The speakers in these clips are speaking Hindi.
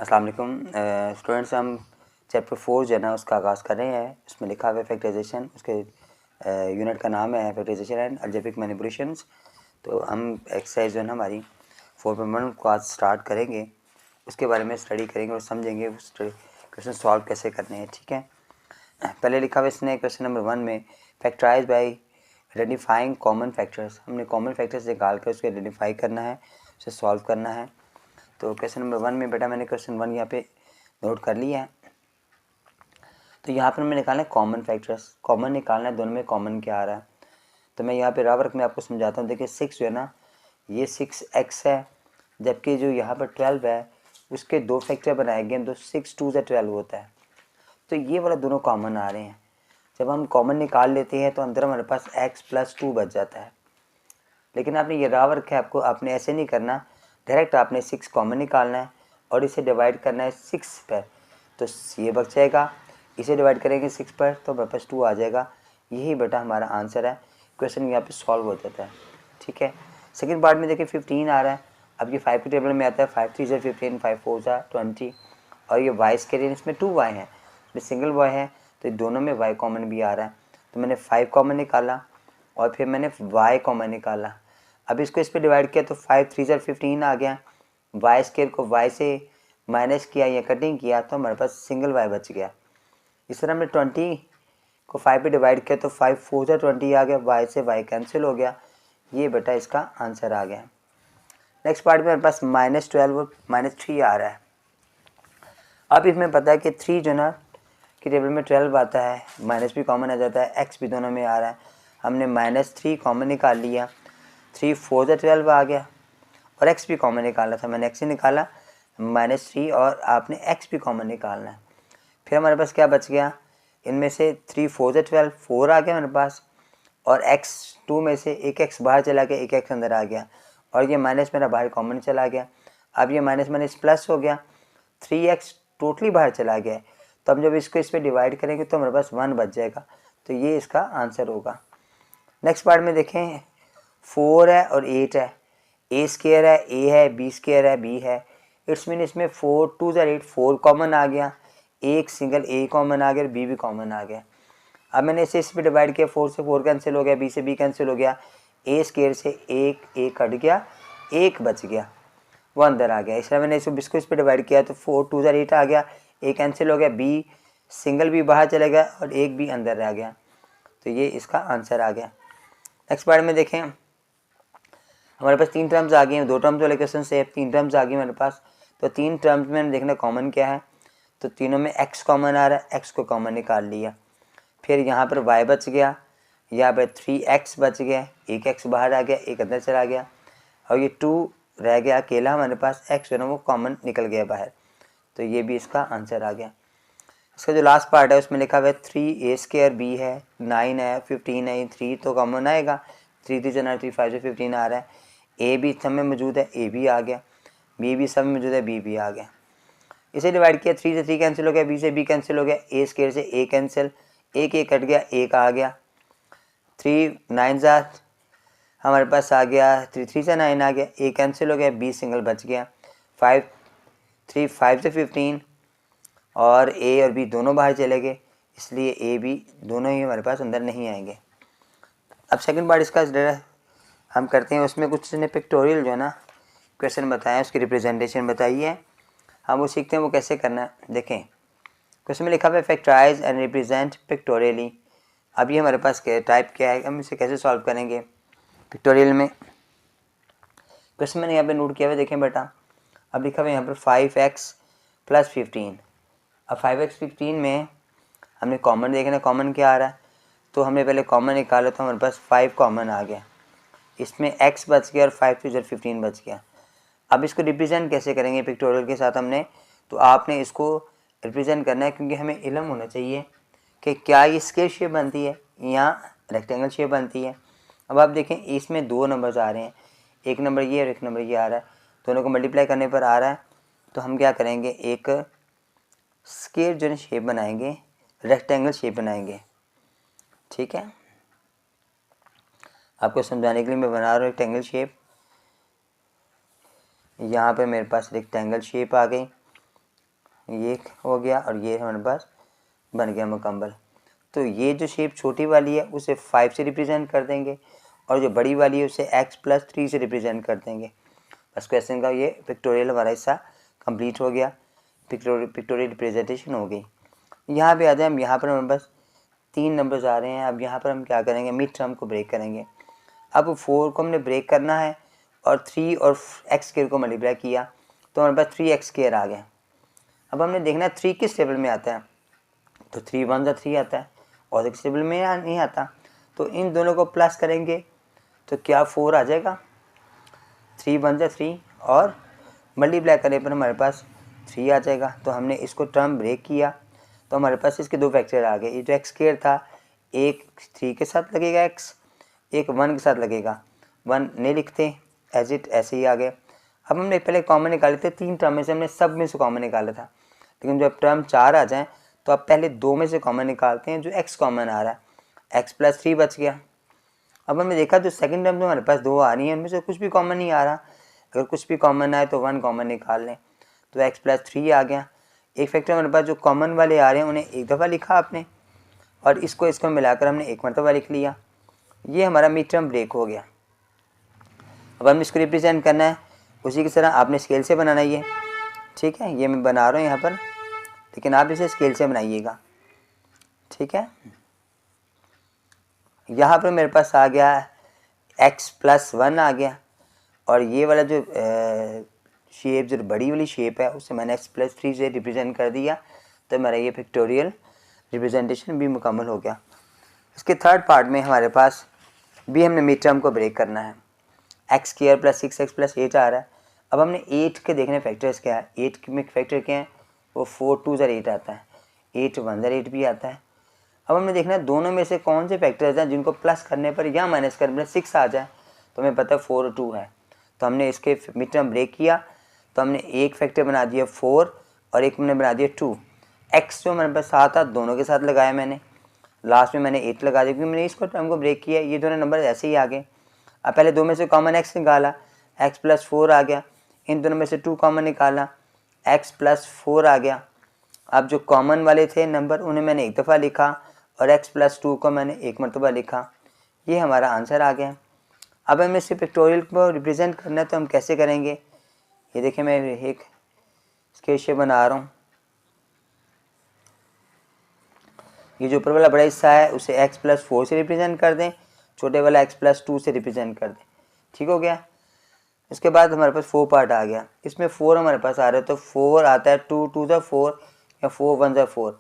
अस्सलाम वालेकुम स्टूडेंट्स। हम चैप्टर 4 जो है ना उसका आगाज़ कर रहे हैं। उसमें लिखा हुआ है फैक्टराइजेशन, उसके यूनिट का नाम है फैक्टराइजेशन एंड अलजेब्रिक मैनिपुलेशंस। तो हम एक्सरसाइज जो है ना हमारी 4.1 को आज स्टार्ट करेंगे, उसके बारे में स्टडी करेंगे और समझेंगे उस क्वेश्चन सॉल्व कैसे करने हैं। ठीक है, पहले लिखा हुआ इसने क्वेश्चन नंबर 1 में factorise by identifying common factors. हमने कॉमन फैक्टर्स निकाल कर उसको आइडेंटिफाई करना है, उसे सॉल्व करना है। तो क्वेश्चन नंबर 1 में बेटा मैंने क्वेश्चन 1 यहाँ पे नोट कर लिया है। तो यहाँ पर हमें निकालना है कॉमन फैक्टर्स, कॉमन निकालना है, दोनों में कॉमन क्या आ रहा है। तो मैं यहाँ पे रफ वर्क में आपको समझाता हूँ। देखिए 6 जो है ना ये 6x है, जबकि जो यहाँ पर 12 है उसके दो फैक्टर बनाए गए तो 6 2 से 12 होता है। तो ये वाला दोनों कॉमन आ रहे हैं। जब हम कॉमन निकाल लेते हैं तो अंदर हमारे पास x + 2 बच जाता है। लेकिन आपने ये रफ वर्क है, आपने ऐसे नहीं करना, डायरेक्ट आपने 6 कॉमन निकालना है और इसे डिवाइड करना है 6 पर। तो ये बच जाएगा, इसे डिवाइड करेंगे 6 पर तो हमारे पास 2 आ जाएगा। यही बेटा हमारा आंसर है। क्वेश्चन यहाँ पे सॉल्व हो जाता है। ठीक है, सेकंड पार्ट में देखिए 15 आ रहा है। अब ये 5 के टेबल में आता है, 5 3 = 15, 5 4 = 20 और ये वाई स्केयर इसमें 2 वाई हैं, इसमें सिंगल वाई है तो दोनों में वाई कॉमन भी आ रहा है। तो मैंने 5 कॉमन निकाला और फिर मैंने वाई कॉमन निकाला। अब इसको इस पर डिवाइड किया तो 5 3 = 15 आ गया। वाई स्केयर को वाई से माइनस किया या कटिंग किया तो हमारे पास सिंगल वाई बच गया। इस तरह हमने 20 को 5 पे डिवाइड किया तो 5 4 = 20 आ गया, वाई से वाई कैंसिल हो गया। ये बेटा इसका आंसर आ गया। नेक्स्ट पार्ट में हमारे पास -12 और -3 आ रहा है। अब इसमें पता है कि 3 जो ना कि टेबल में 12 आता है, माइनस भी कॉमन आ जाता है, एक्स भी दोनों में आ रहा है। हमने -3 कॉमन निकाल लिया, 3 4 = 12 आ गया और एक्स भी कॉमन निकालना था, मैंने एक्स ही निकाला -3 और आपने एक्स भी कॉमन निकालना है। फिर हमारे पास क्या बच गया, इनमें से 3 4 = 12 4 आ गया हमारे पास और x2 में से एक x बाहर चला गया, एक x अंदर आ गया और ये माइनस मेरा बाहर कॉमन चला गया। अब ये माइनस माइनस प्लस हो गया, 3x टोटली बाहर चला गया। तो हम जब इसको इस पर डिवाइड करेंगे तो हमारे पास 1 बच जाएगा। तो ये इसका आंसर होगा। नेक्स्ट पार्ट में देखें 4 है और 8 है, ए स्केयर है, ए है, बी स्केयर है, बी है। इट्स मीन इसमें 4 2 = 8, 4 कॉमन आ गया, एक सिंगल ए कॉमन आ गया और बी भी कॉमन आ गया। अब मैंने इसे इस पर डिवाइड किया, 4 से 4 कैंसिल हो गया, बी से बी कैंसिल हो गया, ए स्केयर से एक कट गया, एक बच गया, वो अंदर आ गया। इसलिए मैंने इसको इस पर डिवाइड किया तो 4 2 = 8 आ गया, ए कैंसिल हो गया, बी सिंगल भी बाहर चला गया और एक भी अंदर रह गया। तो ये इसका आंसर आ गया। नेक्स्ट पार्ट में देखें हमारे पास 3 टर्म्स आ गई हैं, 2 टर्म्स वाले क्वेश्चन से 3 टर्म्स आ गई हमारे पास। तो 3 टर्म्स में देखना कॉमन क्या है, तो तीनों में x कॉमन आ रहा है, x को कॉमन निकाल लिया। फिर यहाँ पर y बच गया, यहाँ पर 3x बच गया, एक x बाहर आ गया, एक अंदर चला गया और ये 2 रह गया अकेला हमारे पास, x जो है ना वो कॉमन निकल गया बाहर। तो ये भी इसका आंसर आ गया। इसका जो लास्ट पार्ट है उसमें लिखा हुआ है 3a² b है, 9 है, 15 है, 3 तो कॉमन आएगा, 3 3 = 9, 3 5 = 15 आ रहा है। ए भी सब में मौजूद है, ए भी आ गया, बी भी सब में मौजूद है, बी भी आ गया। इसे डिवाइड किया, 3 से 3 कैंसिल हो गया, बी से बी कैंसिल हो गया, ए स्केयर से ए कैंसिल, एक कट गया, एक आ गया, 3 9 हमारे पास आ गया, 3 3 से 9 आ गया, ए कैंसिल हो गया, बी सिंगल बच गया, 5 3 5 से 15 और ए और बी दोनों बाहर चले गए, इसलिए ए बी दोनों ही हमारे पास अंदर नहीं आएंगे। अब सेकंड पार्ट इसका हम करते हैं, उसमें कुछ ने पिक्टोरियल जो है ना क्वेश्चन बताया, उसकी रिप्रेजेंटेशन बताइए, हम वो सीखते हैं वो कैसे करना है। देखें क्वेश्चन में लिखा हुआ है फैक्टराइज एंड रिप्रेजेंट पिक्टोरियली। अब ये हमारे पास टाइप क्या है, हम इसे कैसे सॉल्व करेंगे पिक्टोरियल में। क्वेश्चन मैंने यहाँ पे नोट किया हुआ, देखें बेटा अब लिखा हुआ है यहाँ पर 5x + 15। अब 5x 15 में हमने कॉमन देखना, कॉमन क्या आ रहा है, तो हमने पहले कॉमन निकाला तो हमारे पास 5 कॉमन आ गया, इसमें x बच गया और 5 2 = 15 बच गया। अब इसको रिप्रेजेंट कैसे करेंगे पिक्टोरियल के साथ हमने, तो आपने इसको रिप्रेजेंट करना है, क्योंकि हमें इल्म होना चाहिए कि क्या ये स्क्वायर शेप बनती है या रेक्टेंगल शेप बनती है। अब आप देखें इसमें 2 नंबर्स आ रहे हैं, एक नंबर ये और एक नंबर ये आ रहा है, दोनों को मल्टीप्लाई करने पर आ रहा है। तो हम क्या करेंगे, एक स्क्वायर जो है शेप बनाएंगे, रेक्टेंगल शेप बनाएंगे। ठीक है, आपको समझाने के लिए मैं बना रहा हूँ रेक्टेंगल शेप। यहाँ पे मेरे पास रेक्टेंगल शेप आ गई ये हो गया और ये हमारे पास बन गया मुकम्मल। तो ये जो शेप छोटी वाली है उसे 5 से रिप्रेजेंट कर देंगे और जो बड़ी वाली है उसे x+3 से रिप्रेजेंट कर देंगे। बस क्वेश्चन का ये पिक्टोरियल हमारा हिस्सा कंप्लीट हो गया, पिक्टोरियल रिप्रेजेंटेशन हो गई। यहाँ पे आ जाए, हम यहाँ पर हमारे पास 3 नंबर्स आ रहे हैं। अब यहाँ पर हम क्या करेंगे, मिड टर्म को ब्रेक करेंगे। अब 4 को हमने ब्रेक करना है और 3 और x² को मल्टीप्लाई किया तो हमारे पास 3x² आ गया। अब हमने देखना है 3 किस टेबल में आता है, तो 3 1 जा 3 आता है और किस टेबल में नहीं आता। तो इन दोनों को प्लस करेंगे तो क्या 4 आ जाएगा, 3 1 जा 3 और मल्टीप्लाई करने पर हमारे पास 3 आ जाएगा। तो हमने इसको टर्म ब्रेक किया तो हमारे पास इसके 2 फैक्टर आ गए। ये जो x² था, एक 3 के साथ लगेगा x, एक 1 के साथ लगेगा। 1 नहीं लिखते, एज इट ऐसे ही आ गए। अब हमने पहले कॉमन निकाले थे, 3 टर्म में से हमने सब में से कॉमन निकाला था, लेकिन जब टर्म 4 आ जाए तो आप पहले 2 में से कॉमन निकालते हैं, जो x कॉमन आ रहा है, x+3 बच गया। अब हमने देखा जो सेकंड टर्म जो हमारे पास 2 आ रही है उनमें से कुछ भी कॉमन नहीं आ रहा। अगर कुछ भी कॉमन आए तो 1 कॉमन निकाल लें, तो x+3 आ गया। एक फैक्टर हमारे पास जो कॉमन वाले आ रहे हैं उन्हें एक दफ़ा लिखा आपने और इसको मिलाकर हमने एक मरतबा लिख लिया। ये हमारा मिड टर्म ब्रेक हो गया। अब हमने इसको रिप्रेजेंट करना है उसी की तरह, आपने स्केल से बनाना है ये, ठीक है। ये मैं बना रहा हूँ यहाँ पर, लेकिन आप इसे स्केल से बनाइएगा, ठीक है। यहाँ पर मेरे पास आ गया x+1 आ गया और ये वाला जो शेप, जो बड़ी वाली शेप है उसे मैंने x+3 से रिप्रेजेंट कर दिया। तो मेरा ये पिक्टोरियल रिप्रेजेंटेशन भी मुकम्मल हो गया। इसके थर्ड पार्ट में हमारे पास भी हमने मिड टर्म को ब्रेक करना है। x² + 6x+8 आ रहा है। अब हमने 8 के देखने फैक्टर्स क्या है। 8 में फैक्टर क्या है, वो 4 2 8 आता है, 8 1 8 भी आता है। अब हमने देखना है दोनों में से कौन से फैक्टर्स हैं जिनको प्लस करने पर या माइनस करने पर 6 आ जाए। तो हमें पता है 4 और 2 है, तो हमने इसके मिड टर्म ब्रेक किया। तो हमने एक फैक्टर बना दिया 4 और एक हमने बना दिया 2। x जो हमारे पास 7 था दोनों के साथ लगाया मैंने, लास्ट में मैंने 8 लगा दिया क्योंकि मैंने इसको टर्म को ब्रेक किया। ये दोनों नंबर ऐसे ही आ गए। अब पहले 2 में से कॉमन x निकाला, x+4 आ गया। इन दोनों में से 2 कॉमन निकाला, x+4 आ गया। अब जो कॉमन वाले थे नंबर उन्हें मैंने एक दफ़ा लिखा और x+2 को मैंने एक मरतबा लिखा। ये हमारा आंसर आ गया। अब हमें इस पिक्टोरियल को रिप्रेजेंट करना है तो हम कैसे करेंगे, ये देखिए मैं एक स्केच बना रहा हूँ। ये जो ऊपर वाला बड़ा हिस्सा है उसे x+4 से रिप्रेजेंट कर दें, छोटे वाला x+2 से रिप्रेजेंट कर दें, ठीक हो गया। इसके बाद हमारे पास 4 पार्ट आ गया। इसमें 4 हमारे पास आ रहे हैं, तो 4 आता है 2 2 जा 4 या 4 1 जा 4।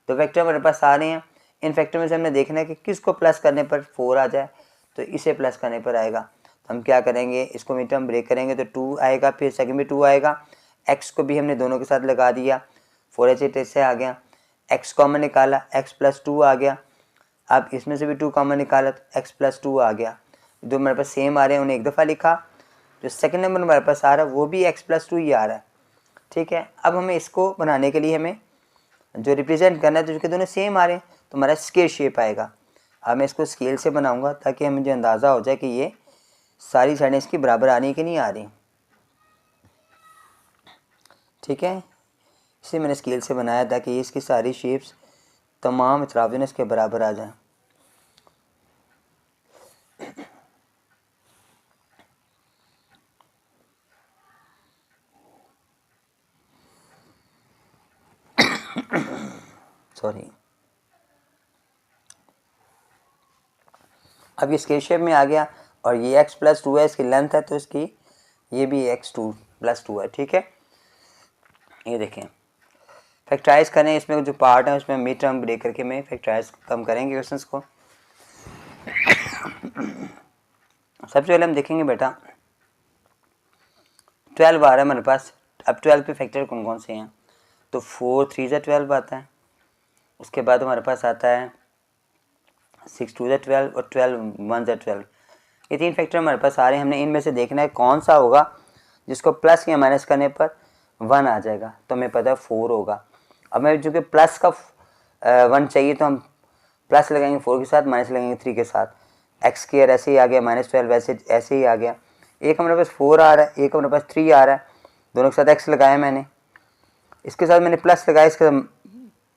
तो फैक्टर हमारे पास आ रहे हैं। इन फैक्टर में से हमने देखना है कि किसको प्लस करने पर 4 आ जाए, तो इसे प्लस करने पर आएगा। तो हम क्या करेंगे, इसको मिड टर्म ब्रेक करेंगे तो 2 आएगा, फिर सेकंड में 2 आएगा। x को भी हमने दोनों के साथ लगा दिया, 4h से आ गया। x कॉमन निकाला, x+2 आ गया। अब इसमें से भी 2 कॉमन निकाला तो x+2 आ गया। जो हमारे पास सेम आ रहे हैं उन्हें एक दफ़ा लिखा। जो सेकंड नंबर हमारे पास आ रहा है वो भी x+2 ही आ रहा है, ठीक है। अब हमें इसको बनाने के लिए हमें जो रिप्रेजेंट करना है, तो जो दोनों सेम आ रहे हैं तो हमारा स्केल शेप आएगा। अब मैं इसको स्केल से बनाऊंगा ताकि हमें जो अंदाज़ा हो जाए कि ये सारी साइडें इसकी बराबर आ रही कि नहीं आ रही, ठीक है। इसे मैंने स्केल से बनाया ताकि इसकी सारी शेप्स तमाम अतराफ जो इसके बराबर आ जाएं। सॉरी। अब ये स्केल शेप में आ गया और ये x+2 है, इसकी लेंथ है, तो इसकी ये भी x2+2 है, ठीक है। ये देखें, फैक्टराइज करें। इसमें जो पार्ट है उसमें मिड टर्म ब्रेक करके मैं फैक्टराइज कम करेंगे क्वेश्चंस को। सबसे पहले हम देखेंगे बेटा 12 आ रहा है हमारे पास। अब 12 पे फैक्टर कौन कौन से हैं, तो 4 3 जा 12 आता है। उसके बाद हमारे पास आता है 6 2 जा 12 और 12 1 जा 12। ये 3 फैक्टर हमारे पास आ रहे हैं। हमने इनमें से देखना है कौन सा होगा जिसको प्लस या माइनस करने पर 1 आ जाएगा। तो हमें पता है 4 होगा। अब मैं चूँकि प्लस का 1 चाहिए तो हम प्लस लगाएंगे 4 के साथ, माइनस लगाएंगे 3 के साथ। x² ऐसे ही आ गया, -12 ऐसे ही आ गया। एक हमारे पास 4 आ रहा है, एक हमारे पास 3 आ रहा है, दोनों के साथ x लगाया मैंने। इसके साथ मैंने प्लस लगाया, इसके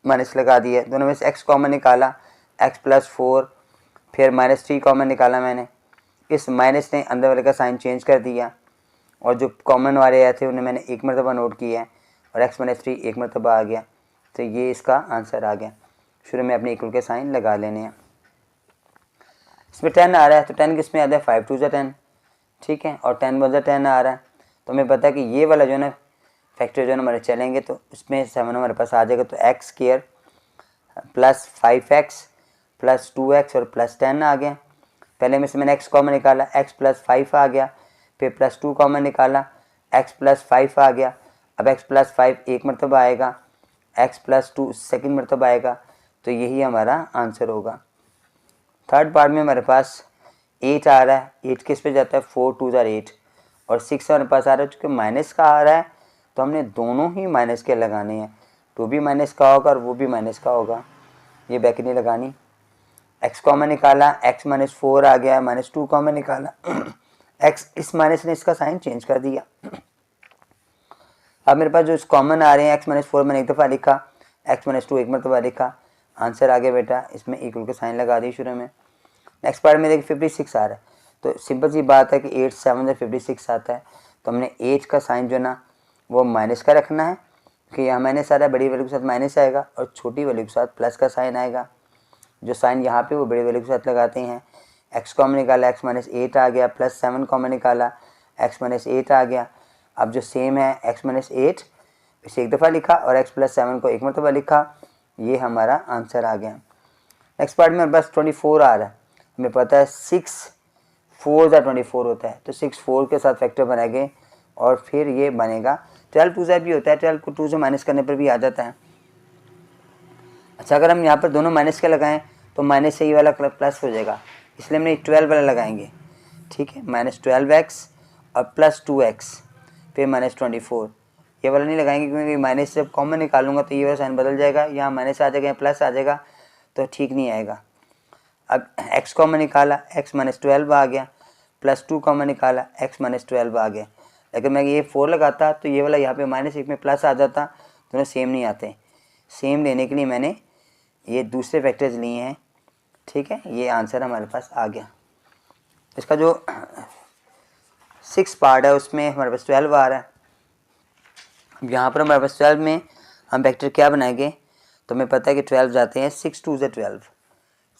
माइनस लगा दिया, दोनों में से x कॉमन निकाला, x प्लस 4, फिर -3 कॉमन निकाला मैंने, इस माइनस ने अंदर वाले का साइन चेंज कर दिया और जो कॉमन वाले आए थे उन्हें मैंने एक मरतबा नोट किया है और x - 3 एक मरतबा आ गया। तो ये इसका आंसर आ गया। शुरू में अपने इक्वल के साइन लगा लेने हैं। इसमें 10 आ रहा है तो 10 किस में आता है, 5 2 10, ठीक है, और 10 1 10 आ रहा है। तो हमें पता है कि ये वाला जो है ना फैक्टर जो है हमारे चलेंगे तो उसमें 7 हमारे पास आ जाएगा। तो x square plus 5x plus 2x और प्लस 10 आ गया। पहले में से मैंने x कॉमन निकाला, x प्लस 5 आ गया, फिर प्लस 2 कॉमन निकाला, x प्लस 5 आ गया। अब x प्लस 5 एक मरतबा आएगा, x प्लस 2 सेकेंड मरतबा आएगा। तो यही हमारा आंसर होगा। थर्ड पार्ट में हमारे पास 8 आ रहा है, 8 किस पे जाता है, 4 2 8 और 6 हमारे पास आ रहा है। चूँकि माइनस का आ रहा है तो हमने दोनों ही माइनस के लगाने हैं, 2 भी माइनस का होगा और वो भी माइनस का होगा, ये बैक नहीं लगानी। x कॉमन निकाला, x - 4 आ गया, -2 कॉमन निकाला, x इस माइनस ने इसका साइन चेंज कर दिया। अब मेरे पास जो कॉमन आ रहे हैं, x - 4 मैंने एक दफ़ा लिखा, x - 2 एक मरतबा लिखा, आंसर आ गया बेटा। इसमें इक्वल के साइन लगा दी शुरू में। नेक्स्ट पार्ट में देखिए 56 आ रहा है। तो सिंपल सी बात है कि 8 7 से 56 आता है। तो हमने 8 का साइन जो ना वो माइनस का रखना है कि यहाँ माइनस आ रहा है, बड़ी वैल्यू के साथ माइनस आएगा और छोटी वैल्यू के साथ प्लस का साइन आएगा। जो साइन यहाँ पे वो बड़ी वैल्यू के साथ लगाते हैं। x कॉमन निकाला, x - 8 आ गया, प्लस 7 कॉमन निकाला, x - 8 आ गया। अब जो सेम है x - 8 इसे एक दफ़ा लिखा और x प्लस 7 को एक मरतबा लिखा, ये हमारा आंसर आ गया। नेक्स्ट पार्ट में बस 24 आ रहा है। हमें पता है 6 4 24 होता है, तो 6 4 के साथ फैक्टर बनाएंगे और फिर ये बनेगा 12 2 भी होता है, 12 को 2 से माइनस करने पर भी आ जाता है। अच्छा, अगर हम यहाँ पर दोनों माइनस के लगाएं तो माइनस से ये वाला प्लस हो जाएगा, इसलिए हमने 12 वाला लगाएंगे, ठीक है, -12x और प्लस 2x फिर -24। ये वाला नहीं लगाएंगे क्योंकि माइनस से कॉमन निकालूंगा तो ये वाला साइन बदल जाएगा, यहाँ माइनस आ जाएगा, यहाँ प्लस आ जाएगा, तो ठीक नहीं आएगा। अब x कॉमन निकाला, x - 12 आ गया, प्लस 2 कॉमन निकाला, x - 12 आ गया। लेकिन मैं ये 4 लगाता तो ये वाला यहाँ पे -1 में प्लस आ जाता, दोनों सेम नहीं आते। सेम लेने के लिए मैंने ये दूसरे फैक्टर्स लिए हैं, ठीक है। ये आंसर हमारे पास आ गया। इसका जो 6 पार्ट है उसमें हमारे पास 12 आ रहा है। अब यहाँ पर हमारे पास 12 में हम फैक्टर क्या बनाएंगे, तो हमें पता है कि 12 जाते हैं 6 2 12,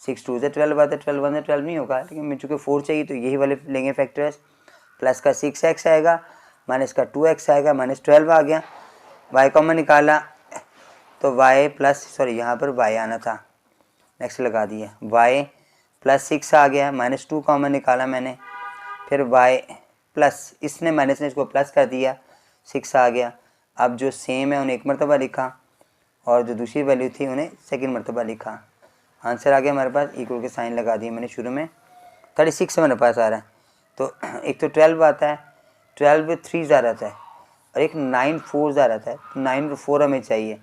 6 2 12 आता है, 12 1 12 नहीं होगा, लेकिन मैं चूँकि 4 चाहिए तो यही वाले लेंगे फैक्टर्स। प्लस का 6x आएगा, माइनस का 2x आएगा, -12 आ गया। y कॉमन निकाला तो y प्लस सॉरी यहाँ पर y आना था, नेक्स्ट लगा दिया, y प्लस 6 आ गया, -2 कॉमन निकाला मैंने, फिर y प्लस इसने माइनस ने इसको प्लस कर दिया, 6 आ गया। अब जो सेम है उन्हें एक मरतबा लिखा और जो दूसरी वैल्यू थी उन्हें सेकंड मरतबा लिखा, आंसर आ गया हमारे पास। इक्वल के साइन लगा दिए मैंने शुरू में। 36 मेरे पास आ रहा है, तो एक तो 12 आता है, 12 3 आ रहा है और एक 9 4 आ रहा है, 9 और 4 हमें चाहिए।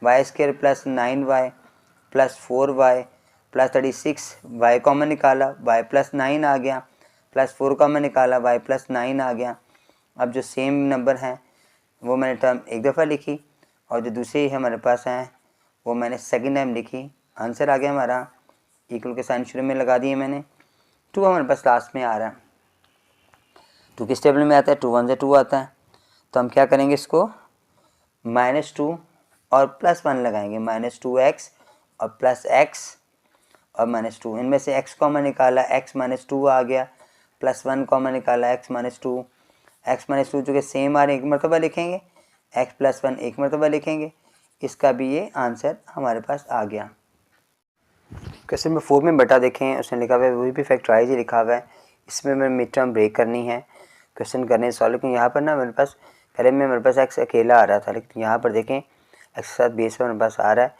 Y square plus 9y plus 4y plus 36, y common निकाला, y प्लस 9 आ गया, प्लस 4 कॉमन निकाला, y प्लस 9 आ गया। अब जो सेम नंबर हैं वो मैंने टर्म एक दफ़ा लिखी और जो दूसरी हमारे पास हैं वो मैंने सेकंड टाइम लिखी, आंसर आ गया हमारा। इक्वल के साइन शुरू में लगा दिए मैंने। 2 हमारे पास लास्ट में आ रहा है। 2 किस टेबल में आता है, 2 1 से 2 आता है, तो हम क्या करेंगे, इसको -2 और +1 लगाएंगे, -2x और प्लस x और -2, इनमें से x कॉमन निकाला, x -2 आ गया, +1 कॉमन निकाला, x -2, x -2 जो कि सेम आ रहे एक मरतबा लिखेंगे, x + 1 एक मरतबा लिखेंगे, इसका भी ये आंसर हमारे पास आ गया। क्वेश्चन नंबर 4 में बटा देखें, उसने लिखा हुआ है वही भी फैक्टराइज ही लिखा हुआ है। इसमें मैं मिड टर्म ब्रेक करनी है, क्वेश्चन करने सॉल्व। लेकिन यहाँ पर ना मेरे पास पहले में मेरे पास x अकेला आ रहा था, लेकिन यहाँ पर देखें x के साथ बेस पर मेरे पास आ रहा है,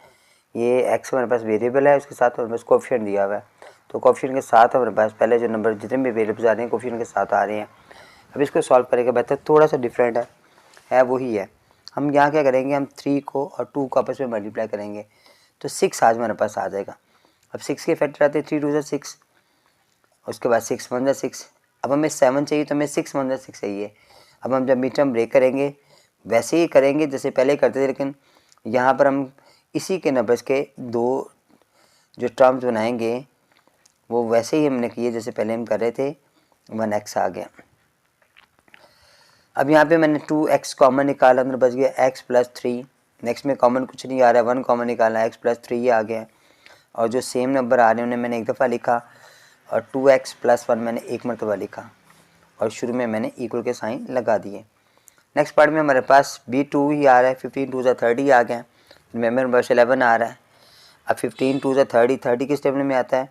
ये x मेरे पास वेरिएबल है, उसके साथ मेरे पास कोफिशिएंट दिया हुआ है, तो कोफिशिएंट के साथ हमारे पास पहले जो नंबर जितने भी वेरिएबल्स आ रहे हैं कोफिशिएंट के साथ आ रहे हैं। अब इसको सॉल्व करेंगे, बेहतर थोड़ा सा डिफरेंट है वही है। हम यहाँ क्या करेंगे, हम 3 को और 2 को आपस में मल्टीप्लाई करेंगे तो 6 आज हमारे पास आ जाएगा। अब 6 के फैक्टर आते हैं 3 2 6, उसके बाद 6 1 6। अब हमें 7 चाहिए तो हमें 6 1 6 चाहिए। अब हम जब मिड टर्म ब्रेक करेंगे वैसे ही करेंगे जैसे पहले करते थे, लेकिन यहाँ पर हम इसी के नंबर्स के दो जो टर्म्स बनाएंगे वो वैसे ही हमने किए जैसे पहले हम कर रहे थे। 1x आ गया। अब यहाँ पे मैंने 2x कॉमन निकाला, अंदर बच गया x प्लस 3। नेक्स्ट में कॉमन कुछ नहीं आ रहा है, 1 कॉमन निकाला, x प्लस 3 आ गया। और जो सेम नंबर आ रहे हैं उन्हें मैंने एक दफ़ा लिखा, और 2x प्लस 1 मैंने एक मरतबा लिखा, और शुरू में मैंने इक्वल के साइन लगा दिए। नेक्स्ट पार्ट में हमारे पास B2 ही आ रहा है, 15 2 ज़ा 30 आ गया। मेंबर बस 11 आ रहा है। अब 15 2 ज़ा 30, 30 किस टेबल में आता है?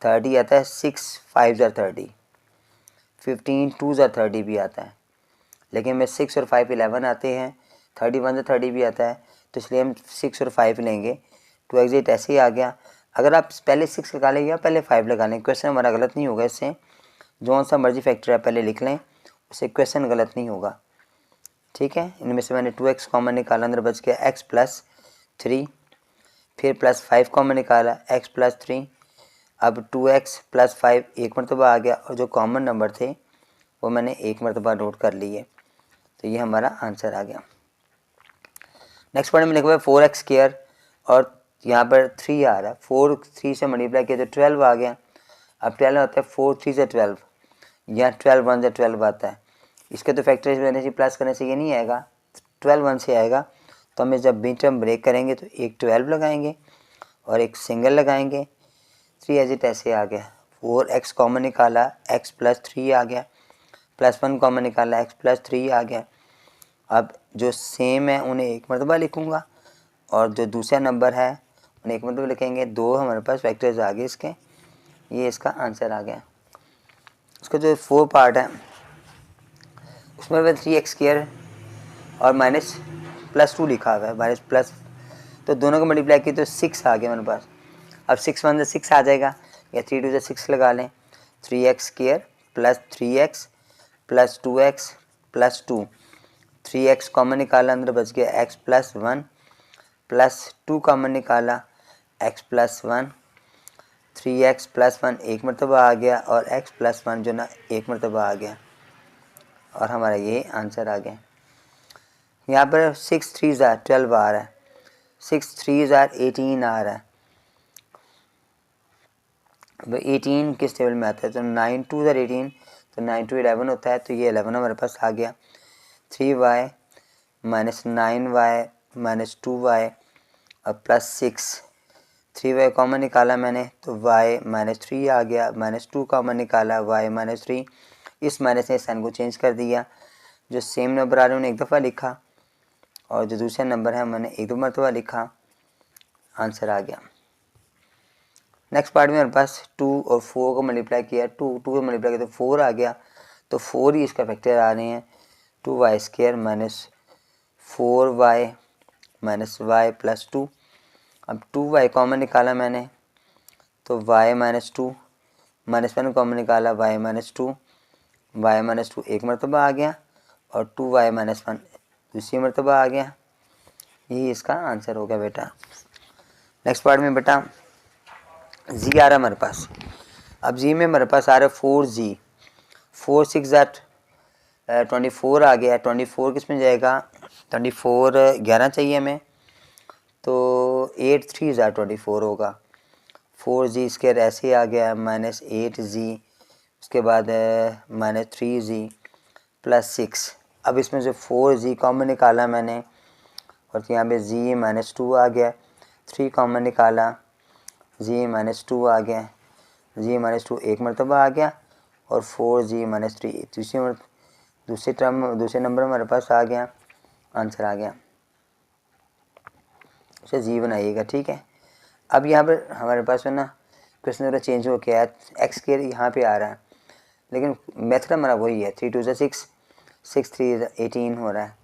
30 आता है 6 5 ज़ा 30, 15 2 ज़ा 30 भी आता है, लेकिन में 6 और 5 11 आते हैं, 31 ज़ा 30 भी आता है, तो इसलिए हम 6 और 5 लेंगे। 2 एग्जिट ऐसे ही आ गया। अगर आप पहले 6 लगा लें या पहले 5 लगा लें, क्वेश्चन हमारा गलत नहीं होगा। इससे जो सा मर्जी फैक्टर है पहले लिख लें, उससे क्वेश्चन गलत नहीं होगा, ठीक है। इनमें से मैंने 2x कॉमन निकाला, अंदर बच गया x प्लस 3, फिर प्लस 5 कॉमन निकाला, x प्लस 3। अब 2x प्लस 5 एक मरतबा आ गया, और जो कॉमन नंबर थे वो मैंने एक मरतबा नोट कर लिए, तो ये हमारा आंसर आ गया। नेक्स्ट पॉइंट में लिखा हुआ है 4x स्क्वायर, और यहाँ पर 3 आ रहा है, 4 3 से मल्टीप्लाई किया तो 12 आ गया। अब 12 होता है 4 3 से 12, यहाँ 12 1 से 12 आता है। इसके तो फैक्टराइज करने से प्लस करने से ये नहीं आएगा, 12 1 से आएगा। तो हमें जब मिड टर्म ब्रेक करेंगे तो एक 12 लगाएंगे और एक सिंगल लगाएंगे। 3 एज इट ऐसे आ गया। 4x कॉमन निकाला, x प्लस 3 आ गया, प्लस 1 कॉमन निकाला, x प्लस 3 आ गया। अब जो सेम है उन्हें एक मरतबा लिखूँगा, और जो दूसरा नंबर है उन्हें एक मरतबा लिखेंगे। दो हमारे पास फैक्टर्स आ गए इसके, ये इसका आंसर आ गया। उसका जो 4 पार्ट है उसमें 3x स्क्वायर और माइनस प्लस 2 लिखा हुआ है, माइनस प्लस, तो दोनों को मल्टीप्लाई किए तो 6 आ गया मेरे पास। अब 6 1 से 6 आ जाएगा, या 3 2 से 6 लगा लें। 3x square plus 3x plus 2x plus 2, 3x common निकाला, अंदर बच गया x प्लस 1, प्लस 2 कॉमन निकाला, x प्लस 1, 3x प्लस 1 एक मरतबा आ गया, और x प्लस 1 जो ना एक मरतबा आ गया, और हमारा ये आंसर आ गया। यहाँ पर 6 3 ज़ार 12 आ रहा है, 6 3 ज़ार 18 आ रहा है। तो 18 किस टेबल में आता है? तो 9 2 ज़ार 18, तो 9 2 11 होता है, तो ये 11 हमारे पास आ गया। 3y minus 9y minus 2y और प्लस 6, 3y कॉमन निकाला मैंने, तो y माइनस 3 आ गया, माइनस 2 कॉमन निकाला, y माइनस 3। इस माइनस ने साइन को चेंज कर दिया। जो सेम नंबर आ रहे हैं उन्हें एक दफ़ा लिखा, और जो दूसरा नंबर है मैंने एक दो मरतबा लिखा, आंसर आ गया। नेक्स्ट पार्ट में हमारे पास 2 और 4 को मल्टीप्लाई किया, 2 को मल्टीप्लाई किया तो 4 आ गया, तो 4 ही इसका फैक्टर आ रहे हैं। 2y square minus 4y minus y plus 2। अब 2y कॉमन निकाला मैंने, तो y माइनस 2, माइनस 1 कॉमन निकाला, y माइनस 2, y माइनस 2 एक मरतबा आ गया, और 2y माइनस 1 दूसरी मरतबा आ गया। यही इसका आंसर हो गया बेटा। नेक्स्ट पार्ट में बेटा जी आ रहा है हमारे पास। अब जी में हमारे पास आ रहा है 4g, 4 6 ज़ाट 24 आ गया। 24 किस में जाएगा? 24 11 चाहिए हमें, तो 8 3 ज़ाट 24 होगा। 4g स्क्वायर ऐसे आ गया, माइनस 8g, उसके बाद माइनस 3g प्लस 6। अब इसमें से 4g कॉमन निकाला मैंने, और यहाँ पे g माइनस 2 आ गया। 3 कॉमन निकाला, g माइनस 2 आ गया, g माइनस 2 एक मरतबा आ गया, और 4g माइनस 3 दूसरे नंबर हमारे पास आ गया, आंसर आ गया। उसे जी बनाइएगा, ठीक है। अब यहाँ पर हमारे पास है ना क्वेश्चन थोड़ा चेंज हो गया है, एक्स स्क्वायर यहाँ पे आ रहा है, लेकिन मेथड हमारा वही है। 3 2 ज़ा 6, 6 3 18 हो रहा है।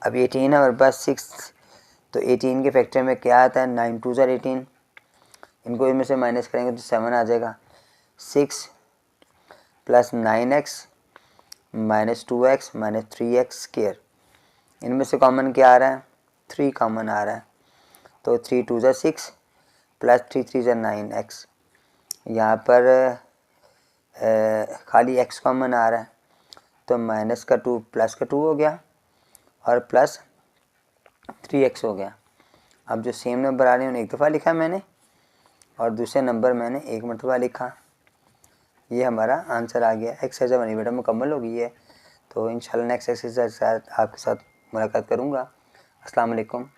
अब 18 है हमारे पास 6, तो 18 के फैक्टर में क्या आता है? 9 2 ज़ा 18, इनको इनमें से माइनस करेंगे तो 7 आ जाएगा। 6 plus 9x minus 2x minus 3x square, इनमें से कॉमन क्या आ रहा है? 3 कॉमन आ रहा है, तो 3 2 ज़ा 6 प्लस 3 3 ज़ा 9x। यहाँ पर खाली x कॉमन आ रहा है, तो माइनस का 2 प्लस का 2 हो गया, और प्लस 3x हो गया। अब जो सेम नंबर आ रहे हैं उन्हें एक दफ़ा लिखा मैंने और दूसरे नंबर मैंने एक मरतबा लिखा। ये हमारा आंसर आ गया। एक्सरसाइज हमारी बेटा मुकम्मल हो गई है। तो इंशाल्लाह नेक्स्ट एक्सरसाइज के साथ आपके साथ मुलाकात करूँगा। अस्सलाम वालेकुम।